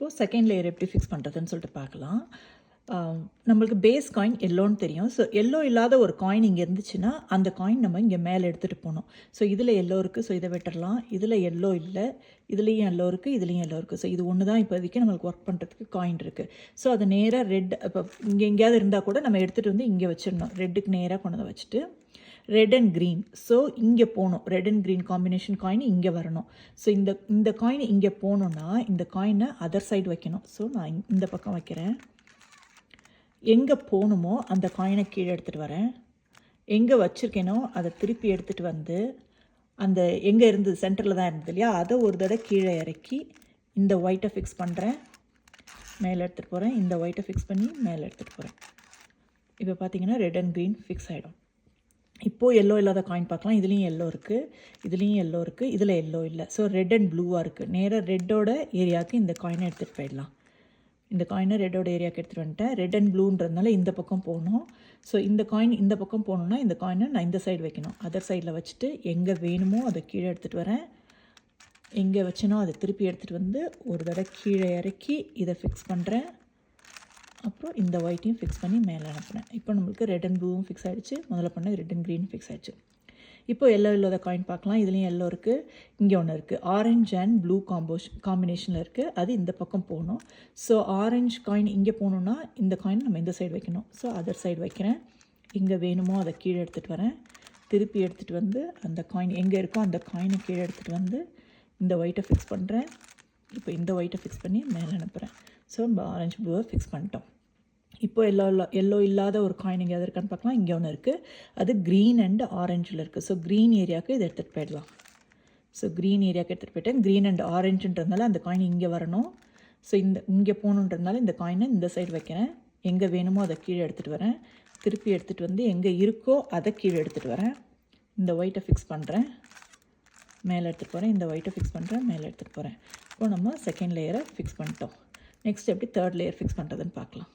இப்போது second layer எப்படி fix பண்ணுறதுன்னு சொல்லிட்டு பார்க்கலாம். நம்மளுக்கு பேஸ் காயின் எல்லோன்னு தெரியும். ஸோ எல்லோ இல்லாத ஒரு காயின் இங்கே இருந்துச்சுன்னா அந்த காயின் நம்ம இங்கே மேலே எடுத்துகிட்டு போகணும். ஸோ இதில் எல்லோ இருக்குது, ஸோ இதை விட்டுடலாம். இதில் எல்லோ இல்லை, இதுலேயும் எல்லோ இருக்குது, இதுலேயும் எல்லோ இருக்குது. ஸோ இது ஒன்று தான் இப்போதைக்கு நம்மளுக்கு ஒர்க் பண்ணுறதுக்கு காயின் இருக்குது. ஸோ அது நேராக ரெட் இப்போ இங்கே எங்கேயாவது இருந்தால் கூட நம்ம எடுத்துகிட்டு வந்து இங்கே வச்சிடணும். ரெட்டுக்கு நேராக கொண்டு வந்து வச்சுட்டு ரெட் அண்ட் க்ரீன், ஸோ இங்கே போகணும். Red and green combination coin இங்கே வரணும். ஸோ இந்த காயின் இங்கே போகணுன்னா இந்த காயினை அதர் சைடு வைக்கணும். ஸோ நான் இந்த பக்கம் வைக்கிறேன். எங்கே போகணுமோ அந்த காயினை கீழே எடுத்துகிட்டு வரேன். எங்கே வச்சுருக்கேனோ அதை திருப்பி எடுத்துகிட்டு வந்து அந்த எங்கே இருந்தது சென்டரில் தான் இருந்தது இல்லையா, அதை ஒரு தடவை கீழே இறக்கி இந்த ஒயிட்டை ஃபிக்ஸ் பண்ணுறேன், மேலே எடுத்துகிட்டு போகிறேன். இந்த ஒயிட்டை ஃபிக்ஸ் பண்ணி மேலே எடுத்துகிட்டு போகிறேன். இப்போ பார்த்தீங்கன்னா ரெட் அண்ட் க்ரீன் ஃபிக்ஸ் ஆகிடும். இப்போது எல்லோ இல்லாத காயின் பார்க்கலாம். இதுலேயும் எல்லோ இருக்குது, இதுலேயும் எல்லோ இருக்குது, இதில் எல்லோ இல்லை. ஸோ ரெட் அண்ட் ப்ளூவாக இருக்குது. நேராக ரெட்டோட ஏரியாவுக்கு இந்த காயினை எடுத்துகிட்டு போயிடலாம். இந்த காயினை ரெட்டோட ஏரியாவுக்கு எடுத்துகிட்டு வந்துட்டேன். ரெட் அண்ட் ப்ளூன்றதுனால இந்த பக்கம் போகணும். ஸோ இந்த காயின் இந்த பக்கம் போகணுன்னா இந்த காயினை நான் இந்த சைடு வைக்கணும். அதர் சைடில் வச்சுட்டு எங்கே வேணுமோ அதை கீழே எடுத்துகிட்டு வரேன். எங்கே வச்சனோ அதை திருப்பி எடுத்துகிட்டு வந்து ஒரு தடவை கீழே இறக்கி இதை ஃபிக்ஸ் பண்ணுறேன். அப்புறம் இந்த ஒயிட்டையும் ஃபிக்ஸ் பண்ணி மேலே அனுப்புகிறேன். இப்போ நம்மளுக்கு ரெட் அண்ட் ப்ளூவும் ஃபிக்ஸ் ஆகிடுச்சு. முதல்ல பண்ண ரெட் அண்ட் க்ரீனும் ஃபிக்ஸ் ஆகிடுச்சு. இப்போ எல்லோ இல்லாத காயின் பார்க்கலாம். இதுலேயும் எல்லோ இருக்குது, இங்கே ஒன்று இருக்குது. ஆரஞ்ச் அண்ட் ப்ளூ காம்பினேஷனில் இருக்குது. அது இந்த பக்கம் போகணும். ஸோ ஆரஞ்ச் காயின் இங்கே போகணுன்னா இந்த காயின் நம்ம இந்த சைடு வைக்கணும். ஸோ அதர் சைடு வைக்கிறேன். எங்கே வேணுமோ அதை கீழே எடுத்துகிட்டு வரேன். திருப்பி எடுத்துகிட்டு வந்து அந்த காயின் எங்கே இருக்கோ அந்த காயினை கீழே எடுத்துகிட்டு வந்து இந்த ஒயிட்டை ஃபிக்ஸ் பண்ணுறேன். இப்போ இந்த ஒயிட்டை ஃபிக்ஸ் பண்ணி மேலே அனுப்புகிறேன். ஸோ நம்ம ஆரஞ்சு ப்ளூவை ஃபிக்ஸ் பண்ணிட்டோம். இப்போ எல்லோ இல்லாத ஒரு காயின் எங்கேயாவது இருக்கான்னு பார்க்கலாம். இங்கே ஒன்று இருக்குது, அது க்ரீன் அண்ட் ஆரஞ்சில் இருக்குது. ஸோ க்ரீன் ஏரியாவுக்கு இதை எடுத்துகிட்டு போயிடலாம். ஸோ க்ரீன் ஏரியாவுக்கு எடுத்துகிட்டு போயிட்டேன். க்ரீன் அண்ட் ஆரஞ்சுன்றதுனால அந்த காயின் இங்கே வரணும். ஸோ இங்கே போகணுன்றதுனால இந்த காயினை இந்த சைடு வைக்கிறேன். எங்கே வேணுமோ அதை கீழே எடுத்துகிட்டு வரேன். திருப்பி எடுத்துகிட்டு வந்து எங்கே இருக்கோ அதை கீழே எடுத்துகிட்டு வரேன். இந்த ஒயிட்டை ஃபிக்ஸ் பண்ணுறேன், மேலே எடுத்துகிட்டு போகிறேன். இந்த ஒயிட்டை ஃபிக்ஸ் பண்ணுறேன், மேலே எடுத்துகிட்டு போகிறேன். இப்போ நம்ம செகண்ட் லேயரை ஃபிக்ஸ் பண்ணிட்டோம். நெக்ஸ்ட் எப்படி தேர்ட் லேயர் ஃபிக்ஸ் பண்ணுறதுன்னு பார்க்கலாம்.